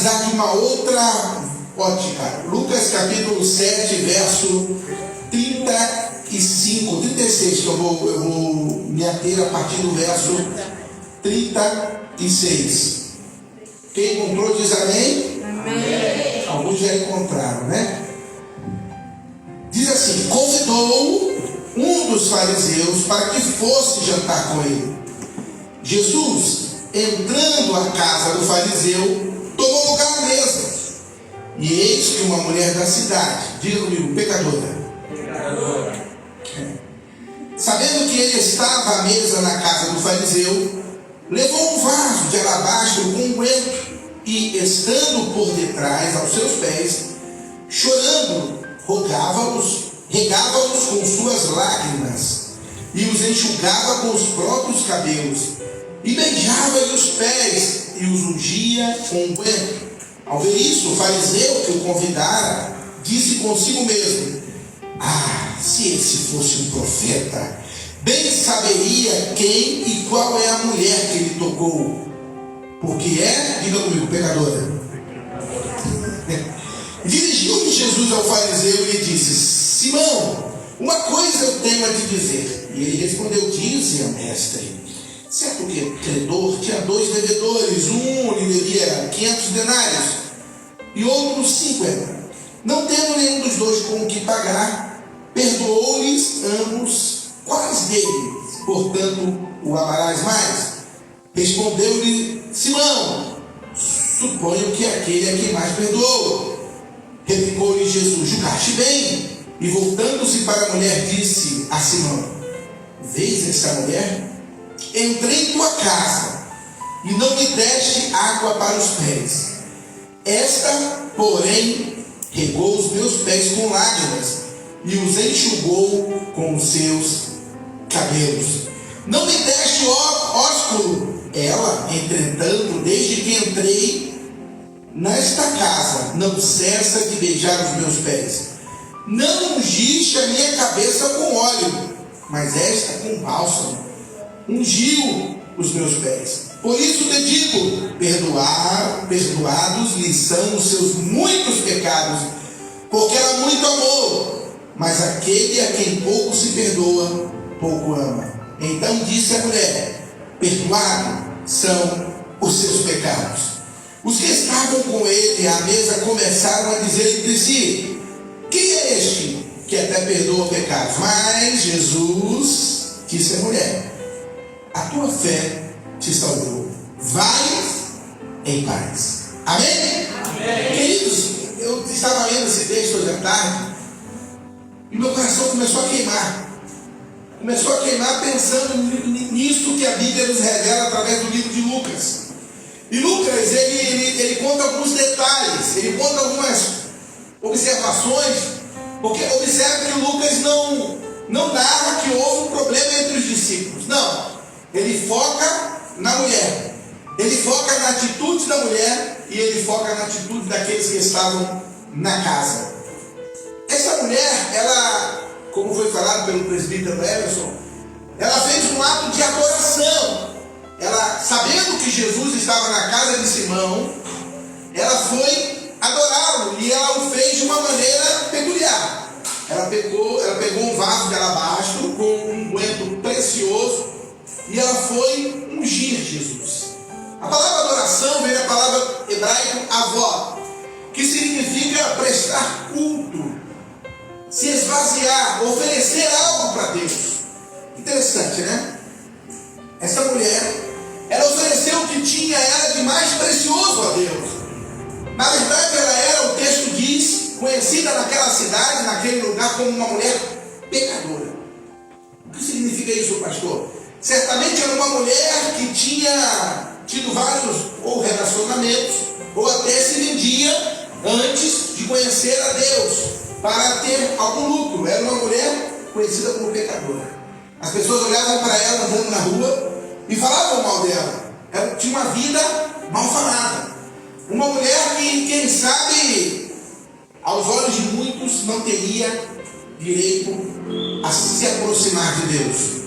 analisar de uma outra ótica. Lucas capítulo 7, verso 35, 36, que eu vou me ater a partir do verso 36. Quem encontrou diz amém? Amém. Alguns já encontraram, né? Diz assim: convidou um dos fariseus para que fosse jantar com ele. Jesus, entrando à casa do fariseu, tomou lugar à mesa. E eis que uma mulher da cidade, diga comigo, pecadora, sabendo que ele estava à mesa na casa do fariseu, levou um vaso de alabastro com unguento e, estando por detrás aos seus pés, chorando, regava-os com suas lágrimas e os enxugava com os próprios cabelos e beijava-lhe os pés e os ungia com unguento. Ao ver isso, o fariseu que o convidara disse consigo mesmo: se esse fosse um profeta, bem saberia quem e qual é a mulher que ele tocou, porque é, diga comigo, pecadora. Dirigiu-se Jesus ao fariseu e lhe disse: Simão, uma coisa eu tenho a te dizer. E ele respondeu: dize, mestre. Certo que o credor tinha 2 devedores, um lhe devia 500 denários e outro 50. Não tendo nenhum dos dois com o que pagar, perdoou-lhes ambos. Quais deles, portanto, o amarás mais? Respondeu-lhe Simão: suponho que aquele é quem mais perdoou. Replicou-lhe Jesus: julgaste bem. E voltando-se para a mulher, disse a Simão: vês esta mulher? Entrei em tua casa e não me deste água para os pés. Esta, porém, regou os meus pés com lágrimas e os enxugou com os seus cabelos. Não me deste ósculo. Ela, entretanto, desde que entrei nesta casa, não cessa de beijar os meus pés. Não ungiste a minha cabeça com óleo, mas esta com bálsamo ungiu os meus pés. Por isso te digo: perdoados lhe são os seus muitos pecados, porque ela muito amou. Mas aquele a quem pouco se perdoa, pouco ama. Então disse a mulher: perdoados são os seus pecados. Os que estavam com ele à mesa começaram a dizer entre si: quem é este que até perdoa pecados? Mas Jesus disse à mulher: a tua fé te salvou. Vai em paz. Amém? Amém. Queridos, eu estava lendo esse texto hoje à tarde e meu coração começou a queimar. Começou a queimar pensando nisso que a Bíblia nos revela através do livro de Lucas. E Lucas, ele conta alguns detalhes, ele conta algumas observações, porque observa que Lucas não narra que houve um problema entre os discípulos. Não. Ele foca na mulher, ele foca na atitude da mulher e ele foca na atitude daqueles que estavam na casa. Essa mulher, ela, como foi falado pelo presbítero Emerson, ela fez um ato de adoração. Ela, sabendo que Jesus estava na casa de Simão, ela foi adorá-lo e ela o fez de uma maneira peculiar. Ela pegou um vaso de alabastro com um unguento precioso e ela foi ungir Jesus. A palavra adoração vem da palavra hebraica avó, que significa prestar culto, se esvaziar, oferecer algo para Deus. Interessante, né? Essa mulher, ela ofereceu o que tinha ela de mais precioso a Deus. Na verdade, ela era, o texto diz, conhecida naquela cidade, naquele lugar, como uma mulher pecadora. O que significa isso, pastor? Certamente era uma mulher que tinha tido vários ou relacionamentos, ou até se vendia antes de conhecer a Deus, para ter algum lucro. Era uma mulher conhecida como pecadora. As pessoas olhavam para ela andando na rua e falavam mal dela. Ela tinha uma vida mal falada. Uma mulher que, quem sabe, aos olhos de muitos, não teria direito a se aproximar de Deus.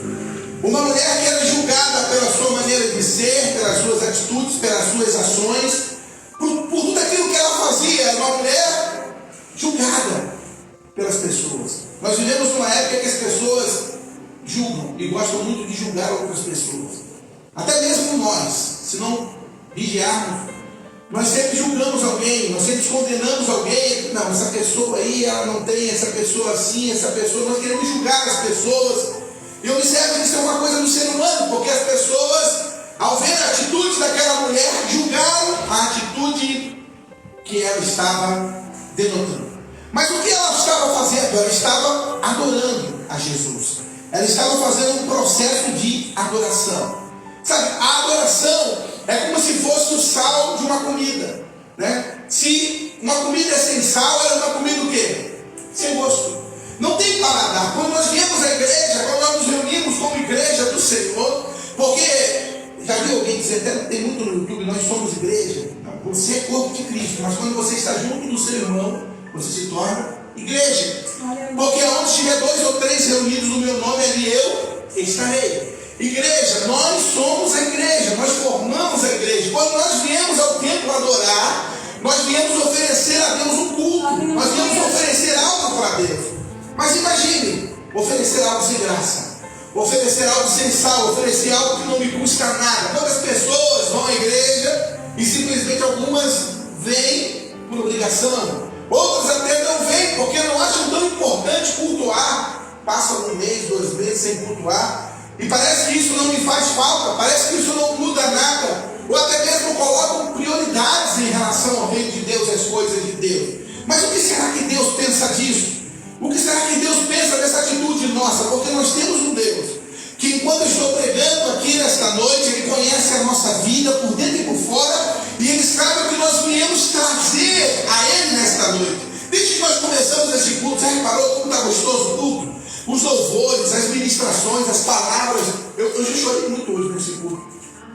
Uma mulher que era julgada pela sua maneira de ser, pelas suas atitudes, pelas suas ações, por por tudo aquilo que ela fazia. Era uma mulher julgada pelas pessoas. Nós vivemos numa época que as pessoas julgam e gostam muito de julgar outras pessoas. Até mesmo nós, se não vigiarmos, nós sempre julgamos alguém, nós sempre condenamos alguém. Não, essa pessoa aí, ela não tem, essa pessoa assim, essa pessoa. Nós queremos julgar as pessoas. E observe que isso é uma coisa do ser humano, porque as pessoas, ao ver a atitude daquela mulher, julgaram a atitude que ela estava denotando. Mas o que ela estava fazendo? Ela estava adorando a Jesus. Ela estava fazendo um processo de adoração. Sabe, a adoração é como se fosse o sal de uma comida, né? Se uma comida é sem sal, ela é uma comida o quê? Sem gosto. Não tem paladar. Quando nós viemos à igreja, quando nós nos reunimos como igreja do Senhor, porque já viu alguém dizer, até tem muito no YouTube, nós somos igreja. Não, você é corpo de Cristo, mas quando você está junto do seu irmão, você se torna igreja. Porque onde estiver 2 ou 3 reunidos no meu nome, ali eu estarei. Igreja, nós somos a igreja, nós formamos a igreja. Quando nós viemos ao templo adorar, nós viemos oferecer a Deus um culto, nós viemos oferecer algo para Deus. Mas imagine, oferecer algo sem graça, oferecer algo sem sal, oferecer algo que não me custa nada. Quantas pessoas vão à igreja e simplesmente algumas vêm por obrigação, outras até não vêm porque não acham tão importante cultuar, passam 1 mês, 2 meses sem cultuar. E parece que isso não me faz falta, parece que isso não muda nada, ou até mesmo colocam prioridades em relação ao reino de Deus e às coisas de Deus. Mas o que será que Deus pensa disso? O que será que Deus pensa dessa atitude nossa? Porque nós temos um Deus que, enquanto eu estou pregando aqui nesta noite, Ele conhece a nossa vida por dentro e por fora, e Ele sabe o que nós viemos trazer a Ele nesta noite. Desde que nós começamos esse culto, já reparou como está gostoso o culto? Os louvores, as ministrações, as palavras. Eu já chorei muito hoje nesse culto.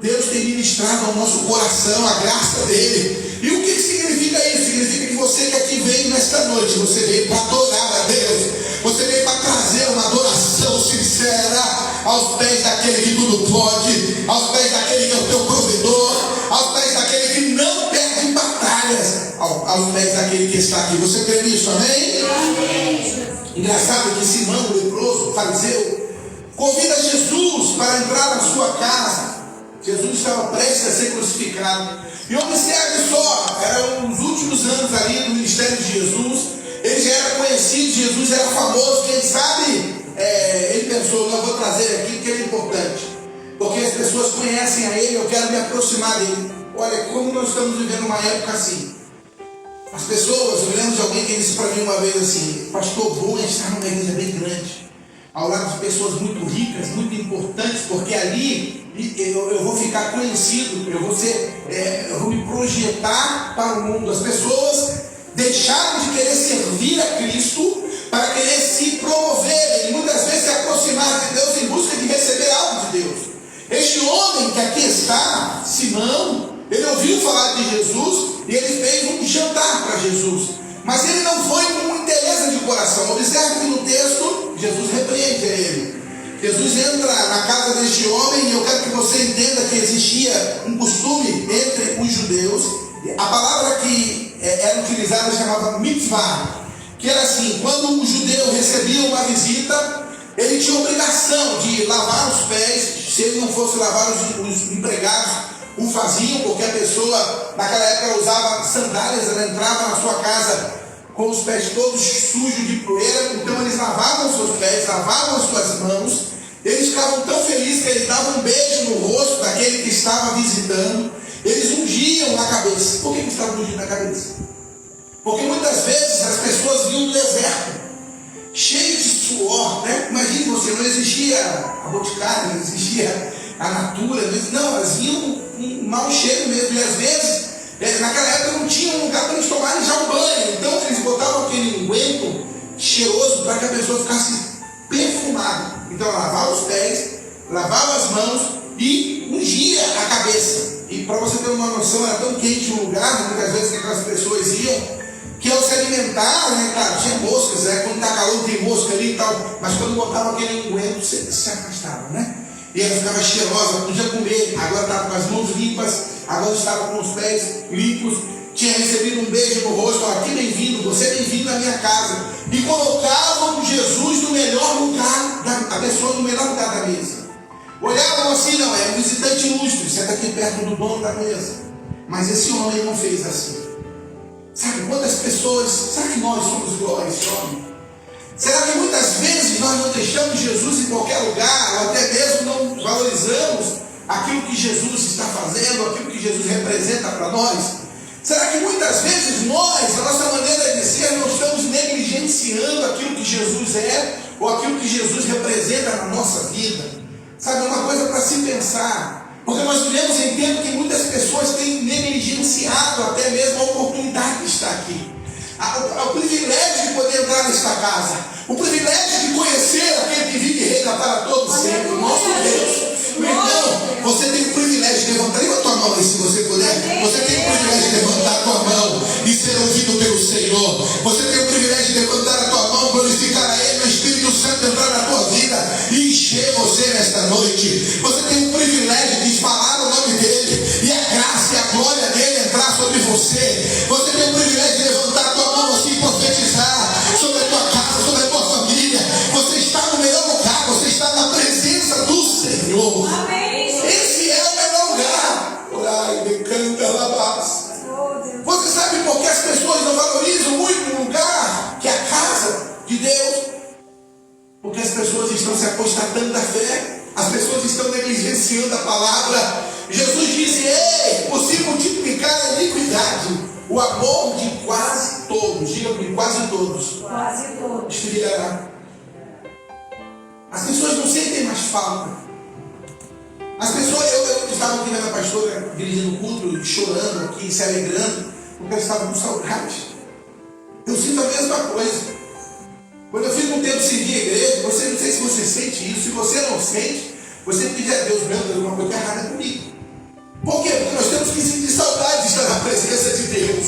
Deus tem ministrado ao nosso coração a graça dele. E o que significa isso? Significa que você que aqui veio nesta noite, você veio para adorar a Deus. Você veio para trazer uma adoração sincera aos pés daquele que tudo pode, aos pés daquele que é o teu provedor, aos pés daquele que não perde batalhas, aos pés daquele que está aqui. Você crê nisso, amém? Amém. Engraçado que Simão, o leproso, o fariseu, convida Jesus para entrar na sua casa. Jesus estava prestes a ser crucificado. E observe só, eram os últimos anos ali do ministério de Jesus. Ele já era conhecido, Jesus era famoso. Quem sabe, ele pensou, não, vou trazer aqui porque ele é importante. Porque as pessoas conhecem a ele, eu quero me aproximar dele. Olha, como nós estamos vivendo uma época assim. As pessoas, eu lembro de alguém que disse para mim uma vez assim, pastor, bom é estar numa igreja bem grande, ao lado de pessoas muito ricas, muito importantes, porque ali eu vou ficar conhecido, eu vou me projetar para o mundo. As pessoas deixaram de querer servir a Cristo para querer se promover e muitas vezes se aproximar de Deus em busca de receber algo de Deus. Este homem que aqui está, Simão, ele ouviu falar de Jesus e ele fez um jantar para Jesus, mas ele não foi com inteireza de coração. Observe que no texto Jesus repreende a ele. Jesus entra na casa deste homem e eu quero que você entenda que existia um costume entre os judeus. A palavra que era utilizada chamava mitzvah, que era assim: quando um judeu recebia uma visita, ele tinha obrigação de lavar os pés. Se ele não fosse lavar, os empregados o faziam, porque a pessoa naquela época usava sandálias, ela entrava na sua casa com os pés todos sujos de poeira. Então eles lavavam os seus pés, lavavam as suas mãos. Eles ficavam tão felizes que eles davam um beijo no rosto daquele que estava visitando. Eles ungiam na cabeça. Por que eles estavam ungindo na cabeça? Porque muitas vezes as pessoas vinham do deserto, cheio de suor, né? Imagine você, não existia a Boticário, não existia a Natura, não, elas vinham um mau cheiro mesmo. E às vezes, naquela época não tinha um lugar para eles tomarem já o banho. Então eles botavam aquele unguento cheiroso para que a pessoa ficasse perfumada. Então lavava os pés, lavava as mãos e ungia a cabeça. E para você ter uma noção, era tão quente o lugar, muitas vezes que aquelas pessoas iam, que ao se alimentar, né, claro, tinha moscas, né, quando está calor tem mosca ali e tal, mas quando botava aquele unguento, se afastava, né? E ela ficava cheirosa, podia comer, agora estava com as mãos limpas, agora estava com os pés limpos. tinha recebido um beijo no rosto, aqui bem-vindo, você é bem-vindo na minha casa. E colocavam Jesus no melhor lugar, a pessoa no melhor lugar da mesa. Olhavam assim, não, é um visitante ilustre, senta aqui perto do dono da mesa. Mas esse homem não fez assim. Sabe quantas pessoas, será que nós somos igual a esse homem? Será que muitas vezes nós não deixamos Jesus em qualquer lugar, ou até mesmo não valorizamos aquilo que Jesus está fazendo, aquilo que Jesus representa para nós? Será que muitas vezes nós, a nossa maneira de ser, não estamos negligenciando aquilo que Jesus é, ou aquilo que Jesus representa na nossa vida? Sabe, é uma coisa para se pensar, porque nós vivemos em tempo que muitas pessoas têm negligenciado até mesmo a oportunidade de estar aqui, o privilégio de poder entrar nesta casa, o privilégio de conhecer aquele que vive e reina para todos sempre, o nosso Deus. Meu irmão, você tem o privilégio de levantar a tua mão aí, se você puder. Você tem o privilégio de levantar a tua mão e ser ouvido pelo Senhor. Você tem o privilégio de levantar a tua mão, glorificar a Ele, o Espírito Santo entrar na tua vida e encher você nesta noite. Você tem o privilégio de falar o nome dEle e a graça e a glória dEle entrar sobre você. Você tem o privilégio de levantar a tua mão assim e profetizar sobre a tua casa, sobre a tua família. Você está no melhor lugar, você está na presença do Senhor. Amém. Esse é o melhor lugar. Orai, decanta labás. Você sabe por que as pessoas não valorizam muito um lugar que é a casa de Deus? Porque as pessoas estão se apostatando da fé. As pessoas estão negligenciando a palavra. Jesus disse: ei, por se multiplicar a iniquidade, o amor de quase todos, diga comigo, quase todos, esfriará. As pessoas não sentem mais falta. As pessoas, eu estava aqui vendo a pastora dirigindo o culto, chorando aqui, se alegrando, porque eu estava com saudade. Eu sinto a mesma coisa. Quando eu fico um tempo sem vir à igreja, não sei se você sente isso. Se você não sente, você pede a Deus: meu Deus, alguma coisa errada comigo. Por quê? Porque nós temos que sentir saudade de estar na presença de Deus,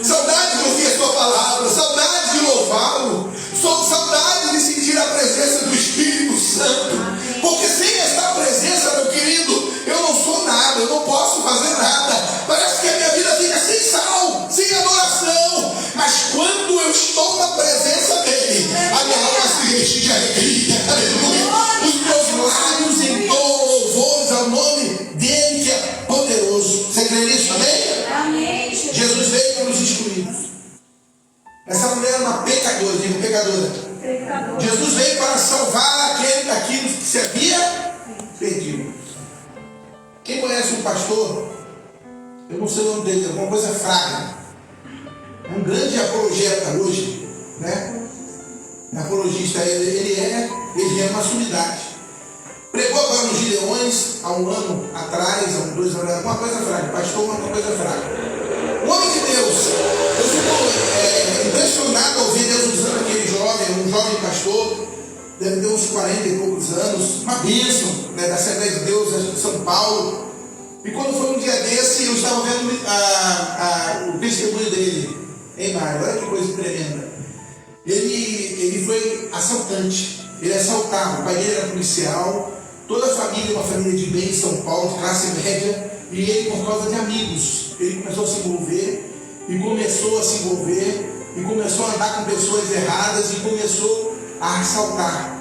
saudade de ouvir a sua palavra, saudade de louvá-lo, saudade de sentir a presença do Espírito Santo. Porque sem esta presença, meu querido, eu não sou nada, eu não posso fazer nada. Parece que a minha vida fica sem sal, sem adoração. Mas quando eu estou na presença dEle, a minha alma se enche de alegria, aleluia. Os meus lábios entoam louvores ao nome dEle que é poderoso. Você crê nisso, amém? Amém. Jesus veio para os excluídos. Essa mulher era uma pecadora, diga pecadora. Jesus veio para salvar aquilo que se havia perdido. Quem conhece um pastor, eu não sei o nome dele, alguma coisa fraca, é um grande apologeta hoje, né? Apologista, ele é uma sumidade. Pregou agora nos Gideões há um ano atrás, há 2 anos atrás, uma coisa fraca, pastor, uma coisa fraca. O homem de Deus, eu fico impressionado ao ver Deus usando aquele jovem, um jovem pastor, deve ter uns 40 e poucos anos, uma bênção, né, da Assembleia de Deus, acho que de São Paulo. E quando foi um dia desse, eu estava vendo o testemunho dele, hein, Mário? Olha que coisa tremenda. Ele foi assaltante, ele assaltava, o pai dele era policial, toda a família, uma família de bem em São Paulo, de classe média, e ele, por causa de amigos, ele começou a se envolver, e começou a andar com pessoas erradas, e começou a assaltar,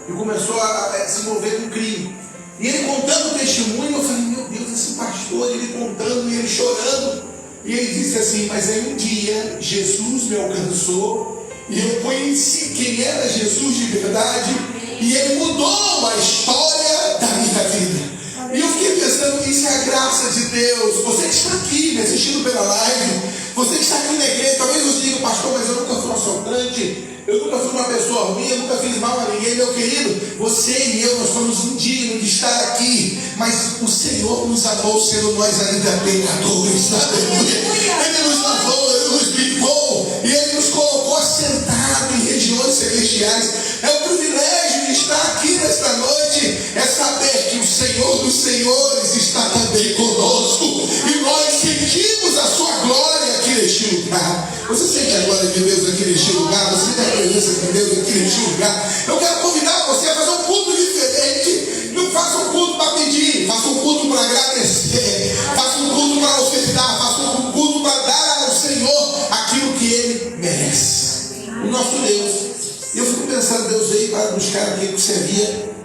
e começou a se envolver com crime. E ele contando o testemunho, eu falei: meu Deus, esse pastor, ele contando e ele chorando. E ele disse assim: mas aí um dia Jesus me alcançou e eu conheci quem era Jesus de verdade, e ele mudou a história da minha vida. E eu fiquei pensando que isso é a graça de Deus. Você que está aqui me assistindo pela live, você que está aqui na igreja, talvez você diga: pastor, mas eu nunca fui um assaltante, eu nunca fui uma pessoa ruim, eu nunca fiz mal a ninguém. Meu querido, você e eu, nós somos indignos de estar aqui, mas o Senhor nos amou sendo nós ainda pecadores, aleluia. Ele nos lavou, Ele nos limpou, e Ele nos colocou assentado em regiões celestiais. É um privilégio de estar aqui nesta noite, é saber que o Senhor dos Senhores está também conosco, e nós sentimos a sua glória aqui neste lugar. Você sente a glória de Deus aqui neste lugar? Você tem a presença de Deus aqui neste lugar? Eu quero convidar você a fazer um culto diferente. Não faça um culto para pedir, faça um culto para agradecer, faça um culto para ofertar, faça um culto para dar ao nosso Deus. E eu fico pensando, Deus veio para buscar aquele que se havia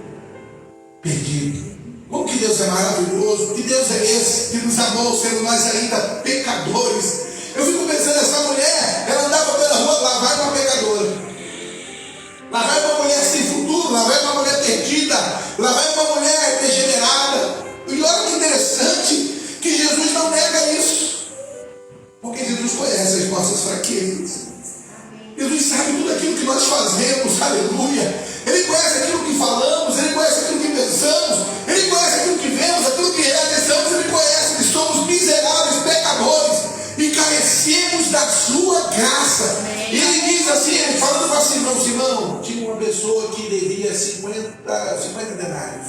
perdido. Como que Deus é maravilhoso, que Deus é esse, que nos amou sendo nós ainda pecadores. Eu fico pensando, essa mulher, ela andava pela rua, lá vai uma pecadora. Lá vai uma mulher sem futuro, lá vai uma mulher perdida, lá vai uma mulher degenerada. E olha que interessante, que Jesus não nega isso. Porque Jesus conhece as nossas fraquezas. Jesus sabe tudo aquilo que nós fazemos, aleluia. Ele conhece aquilo que falamos, Ele conhece aquilo que pensamos, Ele conhece aquilo que vemos, aquilo que realizamos. Ele conhece que somos miseráveis pecadores e carecemos da sua graça. E Ele diz assim, falando para Simão, Simão, tinha uma pessoa que devia 50 denários.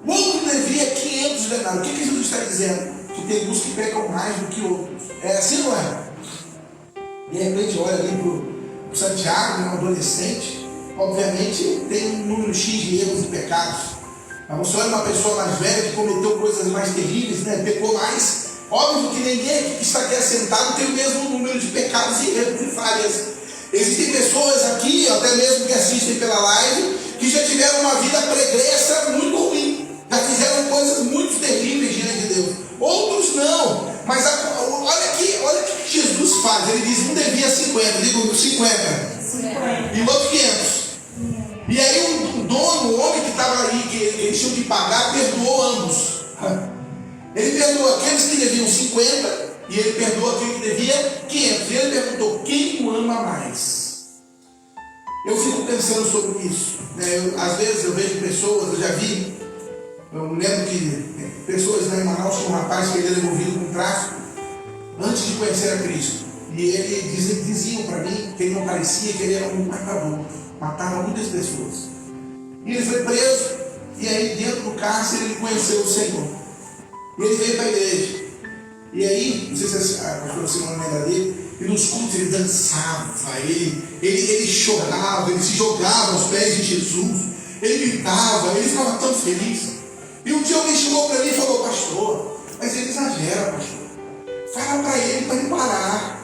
O outro devia 500 denários. O que Jesus está dizendo? Que tem uns que pecam mais do que outros. É assim, não é? De repente olha ali para o Santiago, um adolescente, obviamente tem um número X de erros e pecados. Mas você olha uma pessoa mais velha que cometeu coisas mais terríveis, né? Pecou mais. Óbvio que ninguém que está aqui assentado tem o mesmo número de pecados e erros e falhas. Existem pessoas aqui, até mesmo que assistem pela live, que já tiveram uma vida pregressa muito ruim. Já fizeram coisas muito terríveis diante de Deus. Outros não. Mas olha o que Jesus faz. Ele diz, um devia 50, digo 50. E o outro 500. E aí o dono, o homem que estava aí, que eles tinham que pagar, perdoou ambos. Ele perdoou aqueles que deviam 50 e ele perdoou aquele que devia 500. E ele perguntou, quem o ama mais? Eu fico pensando sobre isso. Às vezes eu vejo pessoas, eu já vi, eu me lembro que pessoas lá em Manaus tinha um rapaz que ele era envolvido com tráfico antes de conhecer a Cristo. E eles diziam para mim que ele não parecia, que ele era um matador, matava muitas pessoas. E ele foi preso, e aí dentro do cárcere ele conheceu o Senhor. E ele veio para a igreja. E aí, não sei se a pastora Simone lembra dele, e nos cultos ele dançava, ele chorava, ele se jogava aos pés de Jesus, ele gritava, ele ficava tão feliz. E um dia alguém chegou para mim e falou, pastor, mas ele exagera, pastor. Fala para ele parar.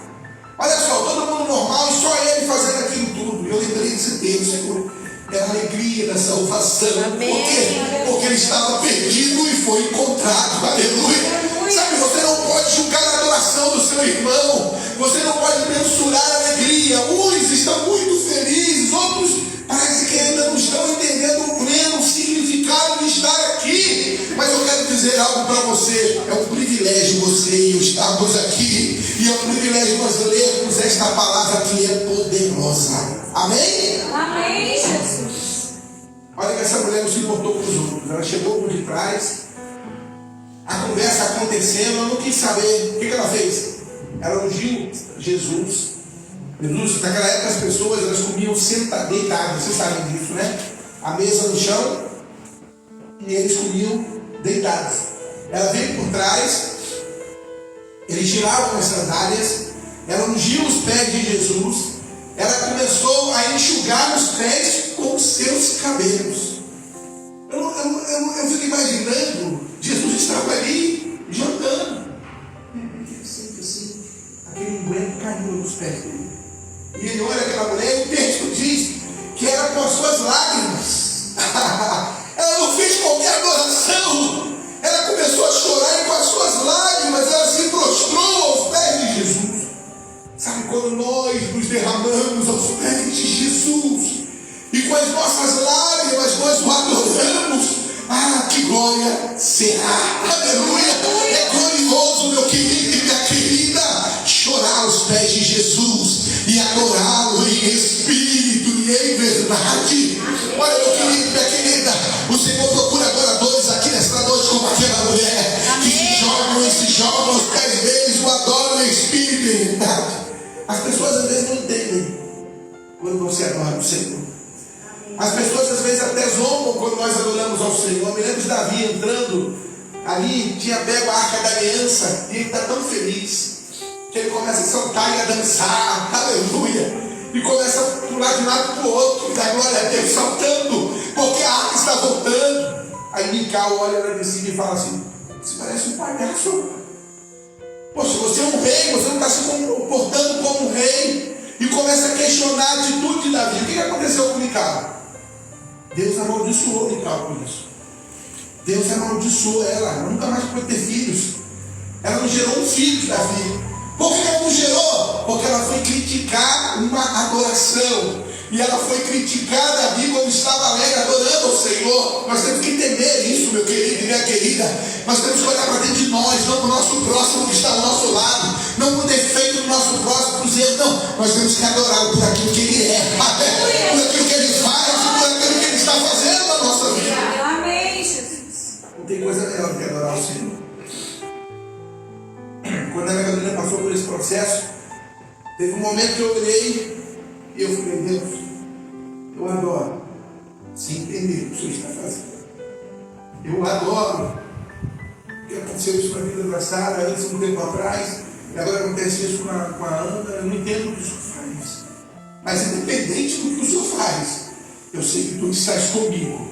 Olha só, todo mundo normal e só ele fazendo aquilo tudo. Eu lembrei desse texto, Senhor. É a alegria da salvação. Amém. Por quê? Porque ele estava perdido e foi encontrado. Aleluia. Sabe, você não pode julgar a adoração do seu irmão. Você não pode mensurar a alegria. Uns estão muito felizes, outros parece que ainda não estão entendendo o pleno significado de estar aqui. Mas eu quero dizer algo para você. É um privilégio você e eu estarmos aqui. E é um privilégio nós lermos esta palavra que é poderosa. Amém? Amém, Jesus. Olha que essa mulher não se importou com os outros. Ela chegou por detrás, a conversa acontecendo, ela não quis saber. O que ela fez? Ela ungiu Jesus. Naquela época as pessoas elas comiam deitadas, vocês sabem disso, né? A mesa no chão e eles comiam deitados. Ela veio por trás, eles tiravam as sandálias, ela ungiu os pés de Jesus, ela começou a enxugar os pés com os seus cabelos. Eu fico imaginando, Jesus estava ali jantando. Assim, aquele unguento caiu nos pés dele. E ele olha aquela mulher e o texto diz que era com as suas lágrimas. Ela não fez qualquer adoração. Ela começou a chorar e com as suas lágrimas ela se prostrou aos pés de Jesus. Sabe quando nós nos derramamos aos pés de Jesus e com as nossas lágrimas nós o adoramos, que glória será. Aleluia. É glorioso, meu querido e minha querida, chorar aos pés de Jesus e adorá-lo em espírito e em verdade. Olha, meu querido e minha querida, o Senhor procura adoradores aqui nesta noite como aquela mulher que se jogam aos pés deles, o adoram em espírito e em verdade. As pessoas às vezes não entendem quando você adora o Senhor. As pessoas às vezes até zombam quando nós adoramos ao Senhor. Eu me lembro de Davi entrando ali, tinha pego a arca da aliança e ele está tão feliz que ele começa a saltar e a dançar, aleluia, e começa a pular de um lado para o outro, da glória a Deus, saltando, porque a arca está voltando. Aí Mical olha lá de cima e fala assim, você parece um palhaço. Poxa, você é um rei, você não está se comportando como um rei. E começa a questionar questionar a atitude de Davi. O que aconteceu com Mical? Deus amaldiçoou Mical por isso. Deus amaldiçoou ela nunca mais pôde ter filhos. Ela não gerou um filho de Davi. Por que ela não gerou? Porque ela foi criticar uma adoração. E ela foi criticar Davi quando estava alegre, adorando ao Senhor. Nós temos que entender isso, meu querido e minha querida. Nós temos que olhar para dentro de nós, não para o nosso próximo que está ao nosso lado, não para o defeito do nosso próximo, para os erros, não. Nós temos que adorá-lo por aquilo que ele é, por aquilo que ele faz e por aquilo que ele está fazendo na nossa vida. Amém, Jesus. Não tem coisa melhor do que adorar o Senhor. Quando a minha Carolina passou por esse processo, teve um momento que eu olhei e eu falei, Deus, eu adoro se entender o que o Senhor está fazendo. Eu adoro o que aconteceu isso na vida passada, antes um tempo atrás, e agora acontece isso com a Ana. Eu não entendo o que o Senhor faz. Mas independente do que o Senhor faz, eu sei que tu estás comigo.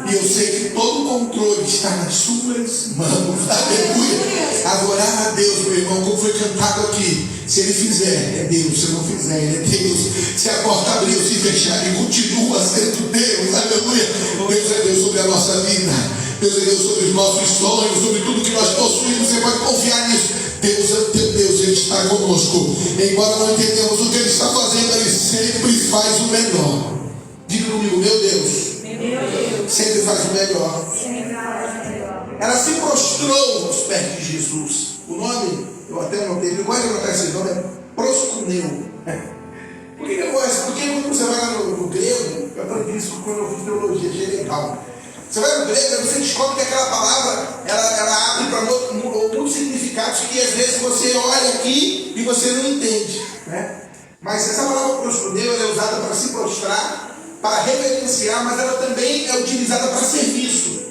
E eu sei que todo o controle está nas suas mãos. Aleluia. Adorar a Deus, meu irmão, como foi cantado aqui. Se ele fizer, é Deus. Se não fizer, ele é Deus. Se a porta abrir ou se fechar, ele continua sendo Deus. Aleluia. Deus é Deus sobre a nossa vida. Deus é Deus sobre os nossos sonhos, sobre tudo que nós possuímos. Você pode confiar nisso. Deus é teu Deus, Ele está conosco. Embora não entendamos o que Ele está fazendo, Ele sempre faz o melhor. Diga comigo, meu Deus. Sempre faz o melhor. Ela se prostrou nos pés de Jesus. O nome, eu até anotei, ele gosta de anotar esse nome, é proscuneu. Por que eu gosto? Porque quando você vai lá no grego, eu aprendi isso quando eu fiz teologia, achei legal. Você vai no grego, você descobre que aquela palavra ela abre para muitos significados que às vezes você olha aqui e você não entende, né? Mas essa palavra proscuneu, ela é usada para se prostrar, para reverenciar, mas ela também é utilizada para serviço.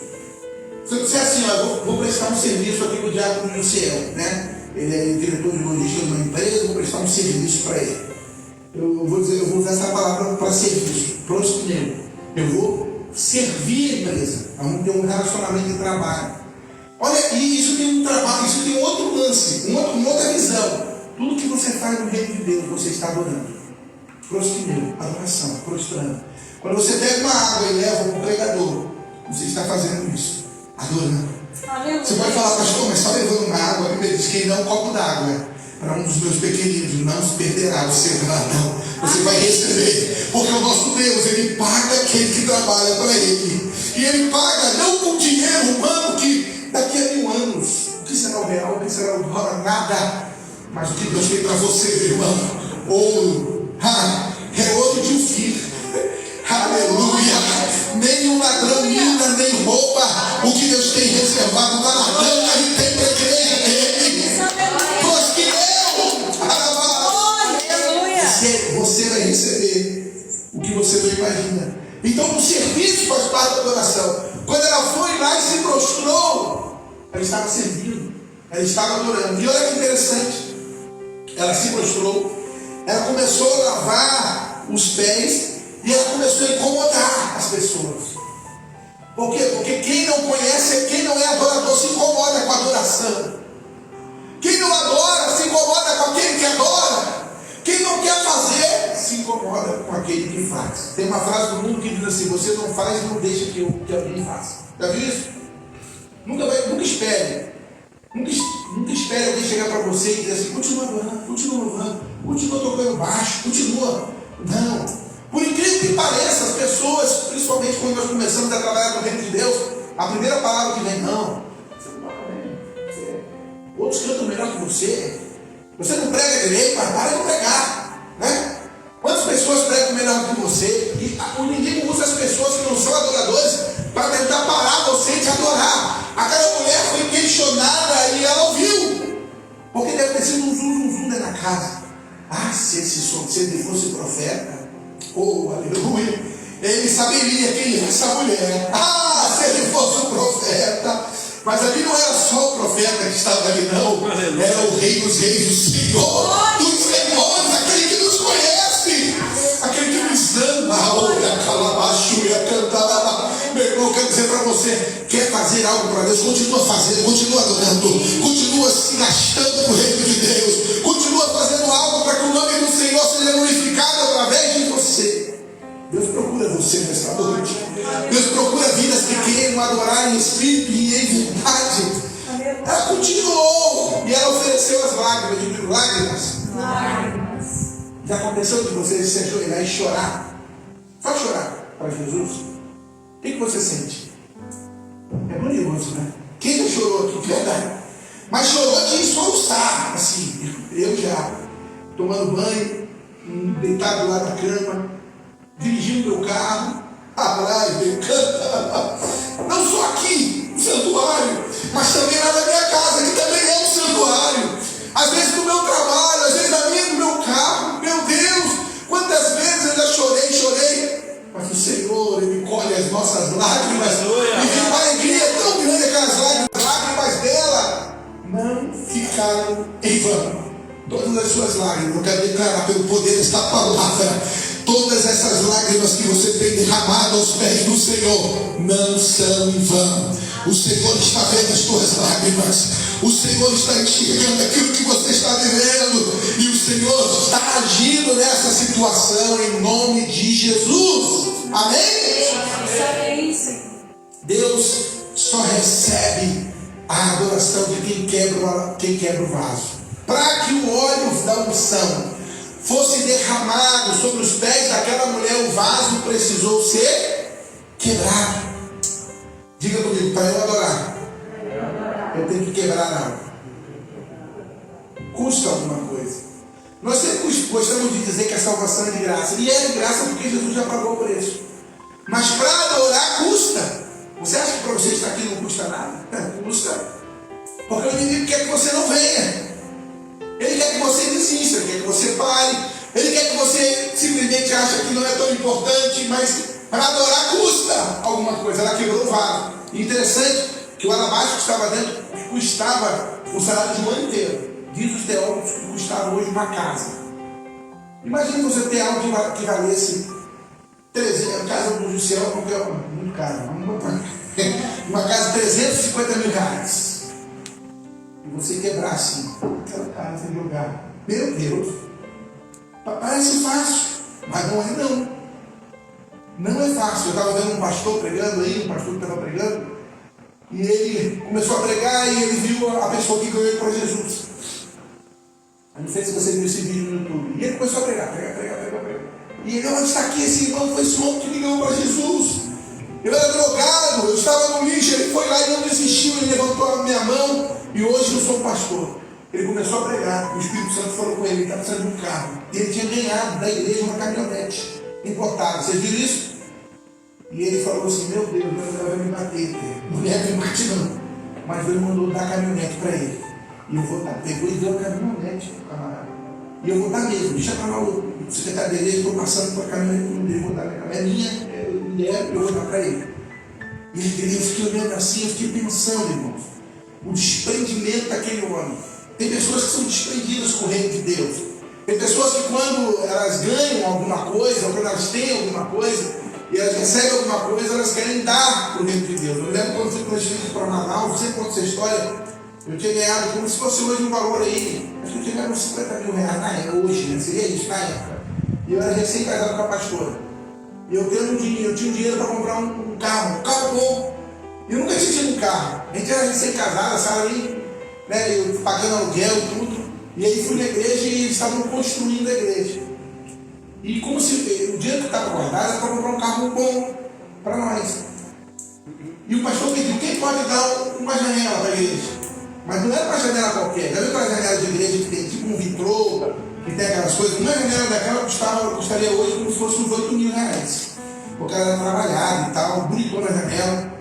Se eu disser assim, ó, vou prestar um serviço aqui para o diácono Jussiel, né? Ele é diretor de logística de uma empresa, vou prestar um serviço para ele. Eu vou usar essa palavra para serviço, proscuneu. Eu vou servir a empresa, vamos ter um relacionamento de trabalho. Olha, e isso tem um trabalho, isso tem outro lance, uma outra visão. Tudo que você faz no reino de Deus, você está adorando. Proscuneu, adoração, prostrando. Quando você pega uma água e leva para o pregador, você está fazendo isso, adorando. Você pode falar, pastor, mas só levando uma água, a Bíblia diz que não um copo d'água. Para um dos meus pequeninos, não se perderá, você vai receber, porque o nosso Deus, Ele paga aquele que trabalha para Ele, e Ele paga não com dinheiro humano, que daqui a 1000 anos, o que será o real, o que será o dólar, nada, mas o que Deus tem para você, meu irmão, ouro, é ouro de ufir, aleluia, nem um ladrão mina, nem rouba, o que Deus tem reservado lá na banca, Ele tem para a igreja dele. Você vai receber o que você não imagina. Então o serviço faz parte da adoração. Quando ela foi lá e se prostrou, ela estava servindo, ela estava adorando. E olha que interessante, ela se prostrou, ela começou a lavar os pés e ela começou a incomodar as pessoas. Por quê? Porque quem não conhece, quem não é adorador, se incomoda com a adoração. Quem não adora, se incomoda com aquele que adora. Quem não quer fazer, se incomoda com aquele que faz. Tem uma frase do mundo que diz assim: você não faz, não deixa que alguém faça. Já viu isso? Nunca espere. Nunca espere alguém chegar para você e dizer assim: continua adorando, continua louvando, continua tocando baixo, continua. Não. Por incrível que pareça, as pessoas, principalmente quando nós começamos a trabalhar no reino de Deus, a primeira palavra que vem, não, você não toca bem. Outros cantam melhor que você. Você não prega direito, mas para de pregar, né? Quantas pessoas pregam melhor que você? E o inimigo usa as pessoas que não são adoradores para tentar parar você de adorar. Aquela mulher foi questionada e ela ouviu, porque deve ter sido um zum dentro da casa. Se ele fosse profeta, aleluia, ele saberia quem é essa mulher. Se ele fosse um profeta. Mas ali não era só o profeta que estava ali, não. Era o Rei dos Reis, o Senhor dos Senhores, aquele que nos conhece, aquele que nos ama. Olha, calabachuia, cantará. Meu irmão, eu quero dizer para você: quer fazer algo para Deus? Continua fazendo, continua adorando, continua se gastando no reino de Deus, continua fazendo algo para que o nome do Senhor seja glorificado através adorar em espírito e em verdade. Ela continuou e ela ofereceu as lágrimas. Eu digo lágrimas. Lágrimas. Já aconteceu de você se ajoelhar e chorar? Só chorar para Jesus? O que você sente? É curioso, né? Quem já chorou aqui? Verdade. Mas chorou de soluçar, assim. Eu já, tomando banho, deitado lá na cama, dirigindo meu carro, atrás, canta. Não só aqui, no santuário, mas também lá na minha casa, que também é um santuário. Às vezes no meu trabalho, às vezes na minha, no meu carro. Meu Deus, quantas vezes eu já chorei. Mas o Senhor, Ele colhe as nossas lágrimas. E vem uma alegria tão grande, aquelas lágrimas dela não ficaram em vão. Todas as suas lágrimas, eu quero declarar pelo poder desta palavra, todas essas lágrimas que você tem derramado aos pés do Senhor não são em vão. O Senhor está vendo as tuas lágrimas. O Senhor está enxergando aquilo que você está vivendo. E o Senhor está agindo nessa situação em nome de Jesus. Amém? Deus só recebe a adoração de quem quebra o vaso. Para que o óleo da unção fosse derramado sobre os pés daquela mulher, o vaso precisou ser quebrado. Diga comigo, para eu adorar, eu tenho que quebrar algo. Custa alguma coisa. Nós sempre gostamos de dizer que a salvação é de graça. E é de graça porque Jesus já pagou o preço. Mas para adorar custa. Você acha que para você estar aqui não custa nada? Custa. Porque o inimigo quer que você não venha. Ele quer que você desista, ele quer que você pare. Ele quer que você simplesmente ache que não é tão importante, mas para adorar custa alguma coisa. Ela quebrou o vaso. Interessante que o alabastro que estava dentro custava o salário de um ano inteiro. Diz os teólogos que custava hoje uma casa. Imagine você ter algo que valesse 300, casa do Jussiel, porque é muito caro. Uma casa de 350 mil reais. E você quebrar assim, aquela casa em lugar. Meu Deus! Parece fácil, mas não é não. Não é fácil. Eu estava vendo um pastor pregando aí, um pastor que estava pregando, e ele começou a pregar e ele viu a pessoa que ganhou para Jesus. Eu não sei se você viu esse vídeo no YouTube. E ele começou a pregar. E ele, onde está aqui esse irmão? Foi esse homem que me ganhou para Jesus. Eu era drogado, eu estava no lixo, ele foi lá e não desistiu, ele levantou a minha mão e hoje eu sou pastor. Ele começou a pregar, o Espírito Santo falou com ele estava precisando de um carro. E ele tinha ganhado da igreja uma caminhonete importada. Vocês viram isso? E ele falou assim, meu Deus, Deus vai me bater. Mulher me bate não. Mas Deus mandou dar a caminhonete para ele. E eu vou dar. Pegou e deu a caminhonete para o camarada. E eu vou dar mesmo. Chama lá o secretário da igreja, estou passando para a caminhonete dele, vou dar. É minha, eu vou dar para ele. E eu fiquei olhando assim, eu fiquei pensando, irmãos, o desprendimento daquele homem. Tem pessoas que são desprendidas com o reino de Deus. Tem pessoas que quando elas ganham alguma coisa, ou quando elas têm alguma coisa, e elas recebem alguma coisa, elas querem dar para o reino de Deus. Eu lembro quando eu fui transferido para Manaus, você conta essa história, eu tinha ganhado como se fosse hoje um valor aí, acho que eu tinha ganhado uns 50 mil reais na época, hoje, né? Seria isso na época. E eu era recém-casado com a pastora. E eu tinha um dinheiro para comprar um carro bom. E eu nunca tinha tido um carro. A gente era recém-casada, sabe ali, né? Eu pagando aluguel e tudo. E aí fui na igreja e eles estavam construindo a igreja. E como se o dinheiro que estava guardado era para comprar um carro bom para nós. E o pastor pediu, quem pode dar uma janela para a igreja? Mas não era uma janela qualquer. Já viu aquela janela de igreja que tem tipo um vitrô, que tem aquelas coisas? Uma janela daquela custaria hoje como se fosse uns 8 mil reais. Porque ela era trabalhada e tal, bonitona a janela.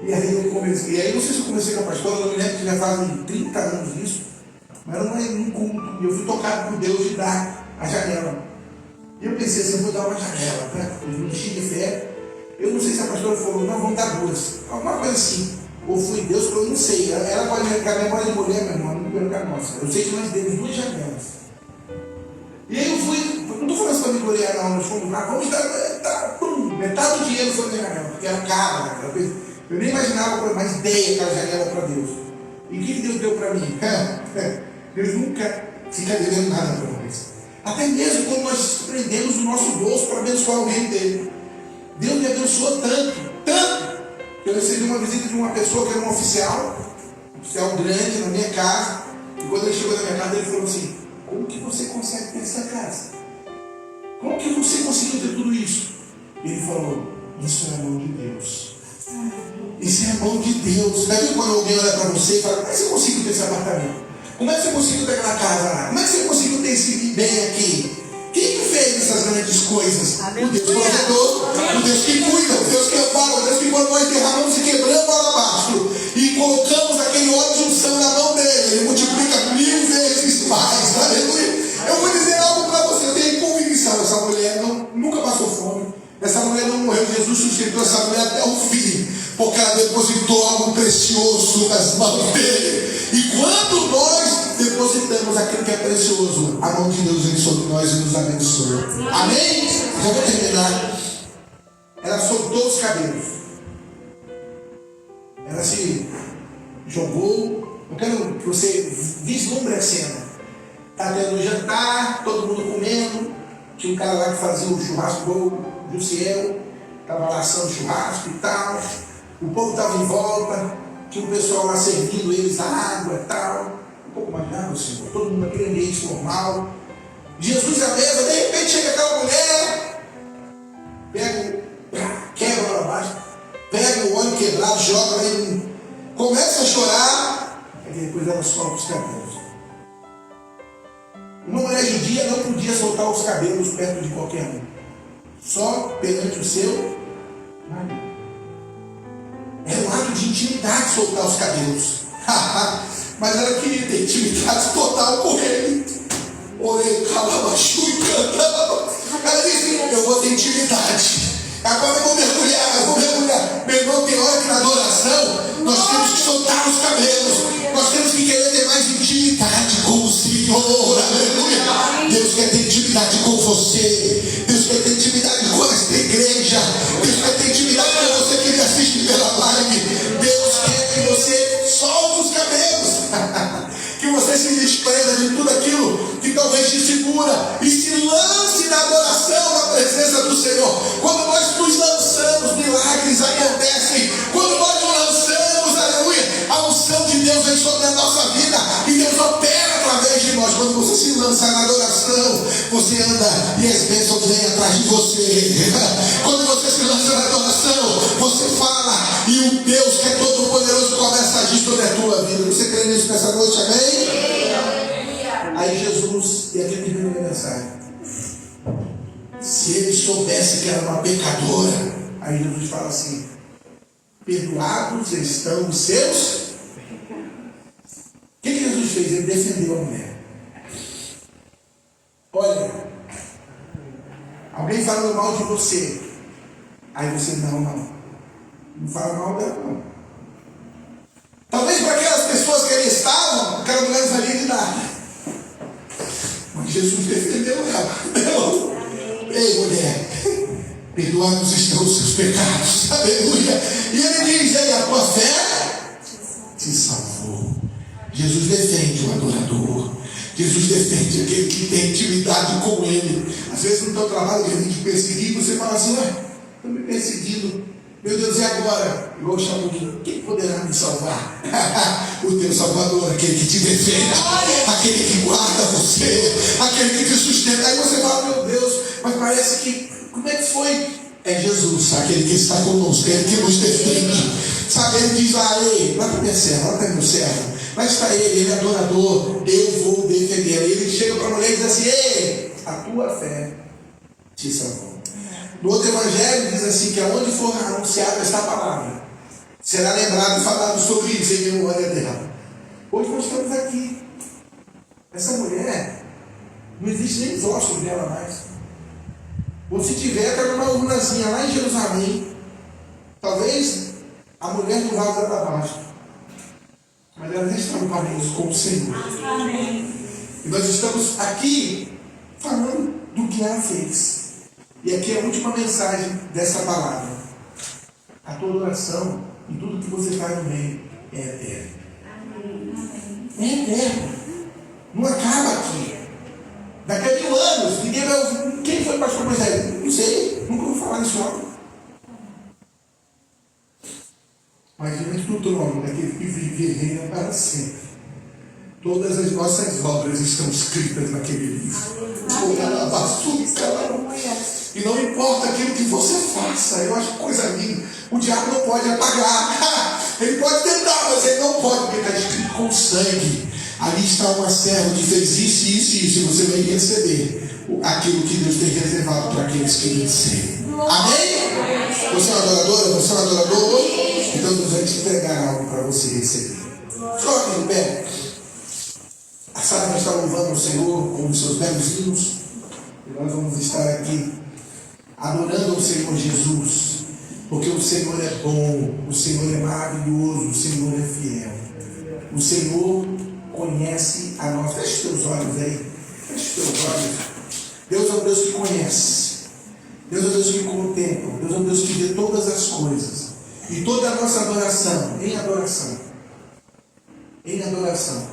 E aí eu comecei. E aí não sei se eu comecei com a pastora, eu não me lembro que já fazem 30 anos isso. Mas era num culto. E eu fui tocado por Deus de dar a janela. E eu pensei assim, eu vou dar uma janela, né? Eu me enchi de fé. Eu não sei se a pastora falou, não, vamos dar duas. Alguma coisa assim. Ou foi Deus, eu não sei. Ela pode ficar memória de mulher, meu irmão, não pelo que a nossa. Eu sei que nós demos 2 janelas. E aí eu fui, não estou falando isso para me gloriar, não. Nós fomos lá, vamos dar, metade do dinheiro foi na janela, porque era caro naquela coisa. Eu nem imaginava, mas dei aquela janela para Deus. E o que Deus deu para mim? Deus nunca fica devendo nada para nós. Até mesmo quando nós prendemos o nosso bolso para abençoar o reino dele. Deus me abençoou tanto. Eu recebi uma visita de uma pessoa que era um oficial grande na minha casa. E quando ele chegou na minha casa, ele falou assim: como que você consegue ter essa casa? Como que você conseguiu ter tudo isso? E ele falou: isso é a mão de Deus. Isso é a mão de Deus. Daí quando alguém olha para você e fala: como é que você conseguiu ter esse apartamento? Como é que você conseguiu ter aquela casa lá? Como é que você conseguiu ter esse bem aqui? Quem que fez essas grandes coisas? O Deus provedor, o Deus que cuida, o Deus que ampara, o Deus que quando nós derramamos e quebramos o alabastro e colocamos aquele óleo de unção na mão dele, ele multiplica 1000 vezes mais. Aleluia. Eu vou dizer algo para você, eu tenho convicção, essa mulher nunca passou fome. Essa mulher não morreu, Jesus sustentou essa mulher até o fim, porque ela depositou algo precioso nas mãos dele. E quando nós depositamos aquilo que é precioso, a mão de Deus vem sobre nós e nos abençoa. Amém? Já vou terminar. Ela soltou os cabelos. Ela se jogou. Eu quero que você vislumbre a cena. Está tendo jantar, todo mundo comendo. Tinha um cara lá que fazia o churrasco bom, Jussiel, estava lá assando churrasco e tal. O povo estava em volta, tinha um pessoal lá servindo eles a água e tal. Um pouco mais de água, Senhor. Todo mundo naquele ambiente formal. Jesus à mesa, de repente chega aquela mulher, quebra lá abaixo, pega o óleo quebrado, joga ele, começa a chorar, e depois ela solta os cabelos. Uma mulher judia não podia soltar os cabelos perto de qualquer um, só perante o seu marido. Era um ato de intimidade soltar os cabelos. Mas ela queria ter intimidade total com ele. Orei, calabachu e cantava. Ela disse: eu vou ter intimidade. Agora eu vou mergulhar. Meu irmão, tem hora que na adoração nós temos que soltar os cabelos. Nós temos que querer ter mais intimidade com o Senhor. Aleluia. Deus quer ter intimidade com você. Deus quer ter intimidade com esta igreja. Deus quer ter intimidade com você que me assiste pela live. Deus quer que você solte os cabelos. Que você se desprenda de tudo aquilo que talvez te segura e se lance na adoração, na presença do Senhor. Quando nós nos lançamos, milagres acontecem. Quando nós nos lançamos, aleluia, a unção de Deus vem sobre a nossa vida e Deus opera através de nós. Quando você se lança na adoração, você anda e as bênçãos vêm atrás de você. Quando você se lança na adoração, você fala e o Deus que é todo poderoso começa a agir sobre a tua vida. Você crê nisso nessa noite, amém? Aí Jesus, e aqui termina a minha mensagem. Se ele soubesse que era uma pecadora, aí Jesus fala assim: perdoados estão os seus. O que Jesus fez? Ele defendeu a mulher. Olha, alguém falando mal de você, aí você: não fala mal dela, não. Talvez para aquelas pessoas que ali estavam, aquela mulher não sabia de nada. Mas Jesus defendeu ela. Ei, mulher, perdoados estão os seus pecados. Aleluia. E ele diz: ei, a tua fé te salvou. Jesus defende o adorador. Jesus defende aquele que tem intimidade com ele. Às vezes no teu trabalho ele te perseguir, você fala assim: ué, estão me perseguindo. Meu Deus, e agora? Igual chama quem poderá me salvar? O teu Salvador, aquele que te defende, aquele que guarda você, aquele que te sustenta. Aí você fala: meu Deus, mas parece que, como é que foi? É Jesus, aquele que está conosco, aquele que nos defende. Sabe, ele diz lá: ei, lá para minha serva, lá para meu servo, lá está ele é adorador, eu vou defender. Ele chega para a mulher e diz assim: ei, a tua fé te salvou. No outro evangelho diz assim: que aonde for anunciada esta palavra, será lembrado e falado sobre isso em memória dela. Hoje nós estamos aqui. Essa mulher, não existe nem os ossos dela mais. Ou se tiver, está numa urnazinha lá em Jerusalém. Talvez a mulher do vaso para baixo. Mas elas estão parentes com o Senhor. Amém. E nós estamos aqui falando do que ela fez. E aqui é a última mensagem dessa palavra. A tua oração e tudo que você faz no meio é eterno. É eterno. Não acaba aqui. Daqui a 1000 anos, ninguém vai ouvir. Quem foi pastor Moisés? Não sei, nunca vou falar nisso. diante do trono daquele que vive e reina para sempre. Todas as nossas obras estão escritas naquele livro. E não importa aquilo que você faça, eu acho coisa linda. O diabo não pode apagar. Ele pode tentar, mas ele não pode, porque está escrito com sangue. Ali está uma serva que fez isso, isso e isso, e você vai receber aquilo que Deus tem reservado para aqueles que vencerem. Amém? Você é uma adoradora? Você é um adorador? Então Deus vai te entregar algo para você receber. Coloque em pé. A Sara está louvando o Senhor com os seus belos hinos. E nós vamos estar aqui adorando o Senhor Jesus. Porque o Senhor é bom, o Senhor é maravilhoso, o Senhor é fiel. O Senhor conhece a nós. Feche os teus olhos aí. Feche os teus olhos. Deus é um Deus que conhece. Deus é um Deus que contempla. Deus é um Deus que vê todas as coisas. E toda a nossa adoração, em adoração. Em adoração.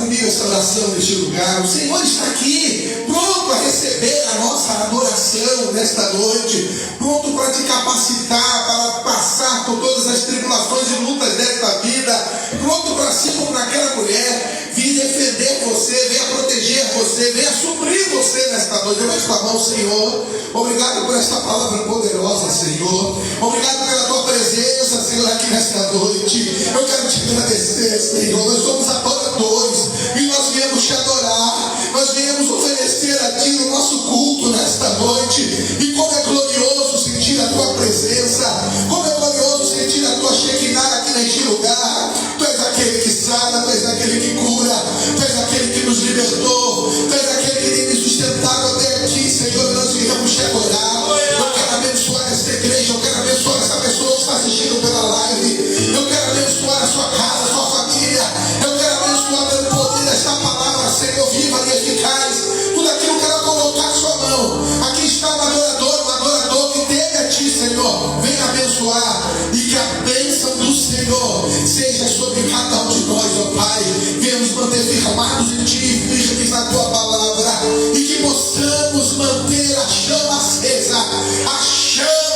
comigo essa oração neste lugar. O Senhor está aqui, pronto a receber a nossa adoração nesta noite, pronto para te capacitar para passar por todas as tribulações e lutas desta vida, pronto para assim como naquela mulher, vir defender você, venha proteger você, venha suprir você nesta noite. Levante a mão, Senhor. Obrigado por esta palavra poderosa, Senhor. Obrigado pela tua presença, Senhor, aqui nesta noite. Eu quero te agradecer, Senhor. Nós somos adoradores e nós viemos te adorar. Nós viemos oferecer a ti o nosso culto nesta noite. E como é glorioso sentir a tua presença, como é glorioso sentir a tua Shekinah aqui neste lugar. Tu és aquele que sana, tu és aquele que cura, tu és aquele que nos libertou, tu és aquele que tem me sustentado até aqui, Senhor. Nós viemos te adorar. Eu quero abençoar esta igreja, eu quero abençoar essa pessoa que está assistindo pela live. Eu quero abençoar a sua casa, a sua família. Eu quero abençoar pelo poder desta palavra, Senhor, viva e eficaz. Tudo aquilo que ela colocar em sua mão. Aqui está um adorador que teme a ti, Senhor. Venha abençoar e que a bênção do Senhor seja sobre cada um de nós, ó Pai. Venhamos manter firmados em ti, firmes na tua palavra, e que possamos manter a chama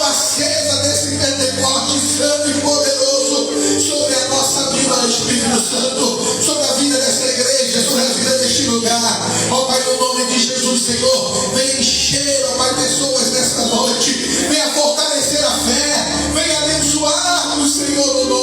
acesa desse Pentecoste santo e poderoso sobre a nossa vida, Espírito Santo, sobre a vida dessa igreja, sobre a vida deste lugar. Ó Pai, no nome de Jesus, Senhor, venha encher, ó Pai, pessoas nesta noite, venha fortalecer a fé, venha abençoar o Senhor no